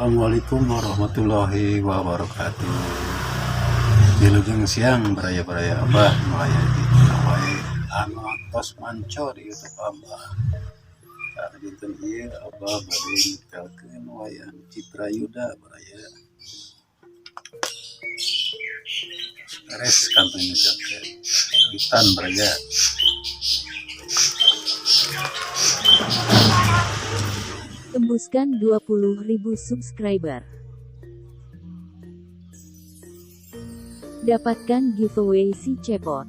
Assalamualaikum warahmatullahi wabarakatuh. Wilujeng siang beraya-beraya Abah mulai awai anu tos manco di YouTube Abah. Tah dinten ieu Abah bade nyipelkeun wayang Citra Yuda beraya. Beres kantong nyipelkeun. Witan beraya. Tembuskan 20.000 subscriber. Dapatkan giveaway si Cepot.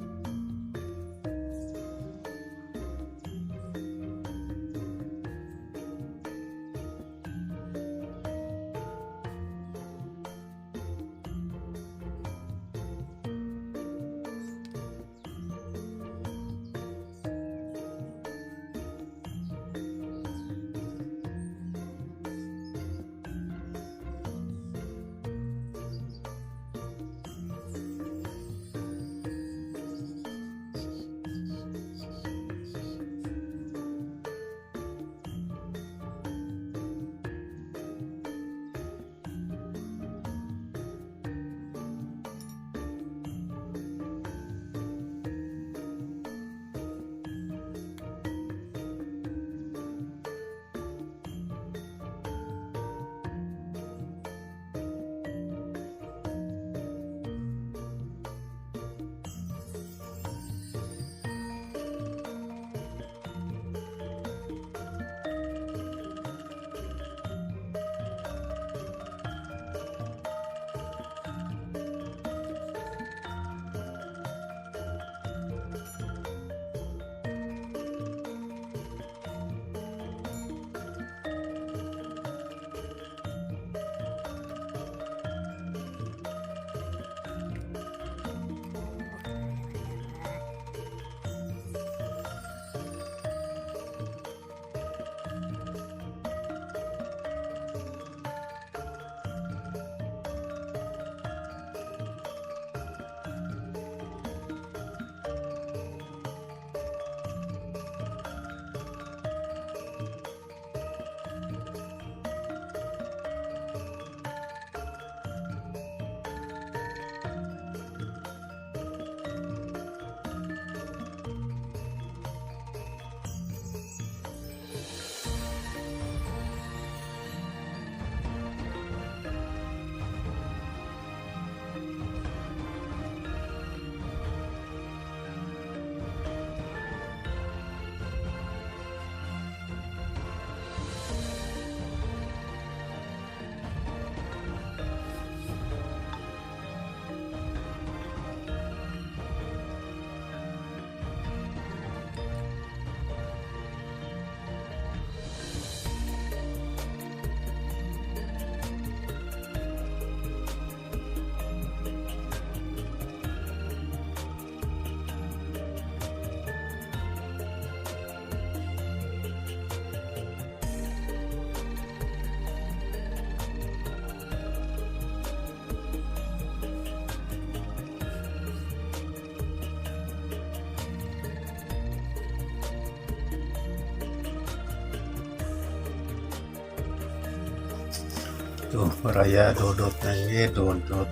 Tuh beraya dodotnya ge dodot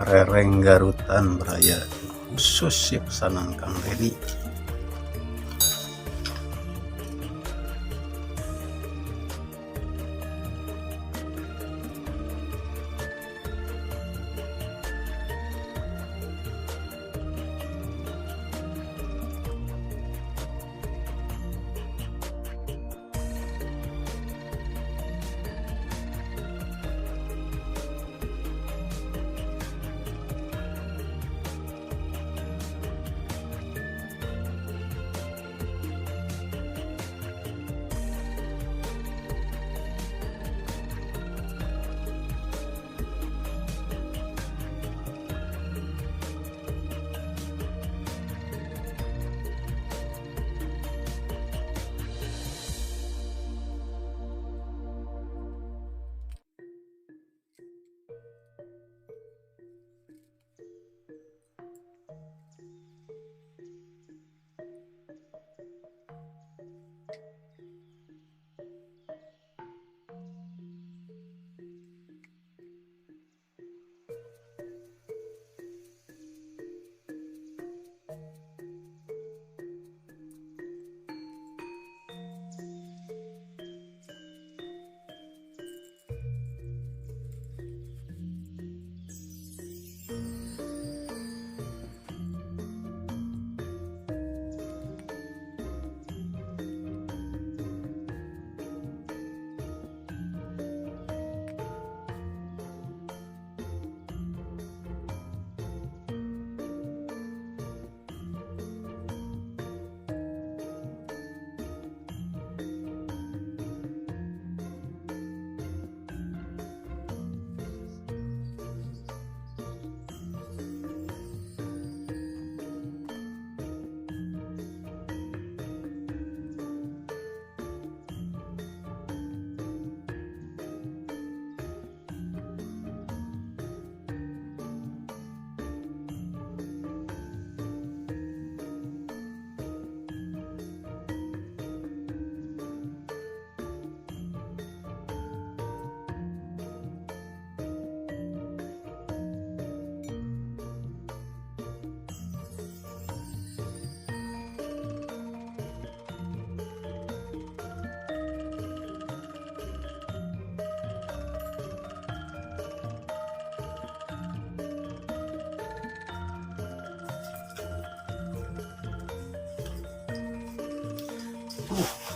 rereng garutan beraya khusus si pesanan Kang Dedi.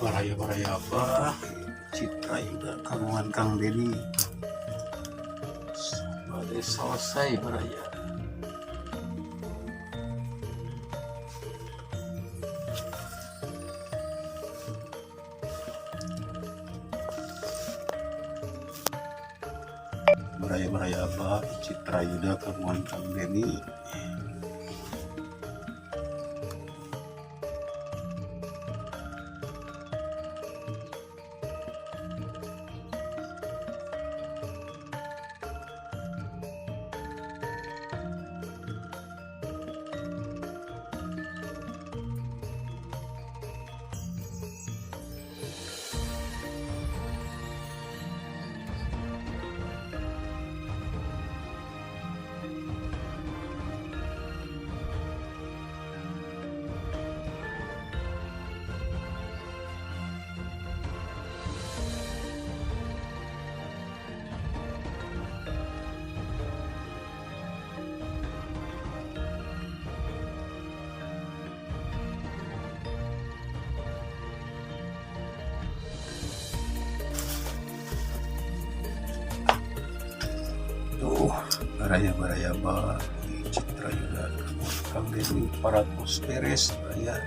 Baraya-baraya apa Citra Yuda kagungan Kang Dedi sudah selesai baraya. Baraya-baraya apa Citra Yuda kagungan Kang Dedi. Baraya-baraya ba Citra Yuda Kang Dedi 400 beres ya.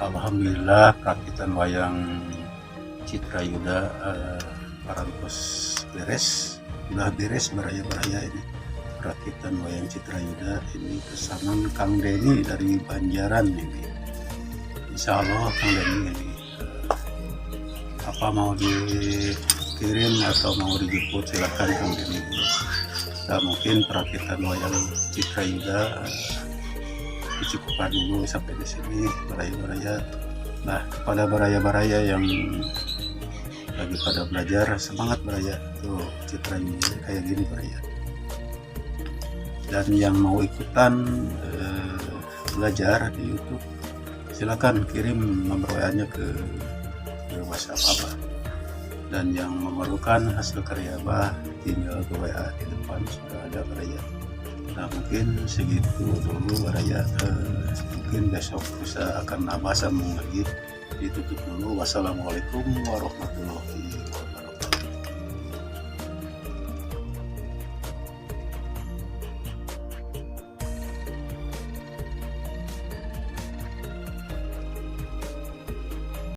Alhamdulillah perakitan wayang Citra Yuda 400 beres, udah beres baraya-baraya ini. Perakitan wayang Citra Yuda ini pesanan Kang Dedi dari Banjaran ini. Insya Allah Kang Dedi ini apa mau dikirim atau mau dijemput silakan Kang Dedi. Nah, mungkin perakitan wayang Citra Yuda dicukupkan dulu sampai di sini baraya-baraya. Nah, kepada baraya-baraya yang lagi pada belajar, semangat baraya. Tuh Citra Yuda kayak gini baraya. Dan yang mau ikutan belajar di YouTube, silakan kirim nomor WA-nya ke WhatsApp Abah. Dan yang memerlukan hasil karya Abah, tinggal ke WA di depan sudah ada baraya. Nah, mungkin segitu dulu baraya. Mungkin besok bisa akan Abah sambung lagi. Ditutup dulu. Wassalamualaikum warahmatullahi wabarakatuh.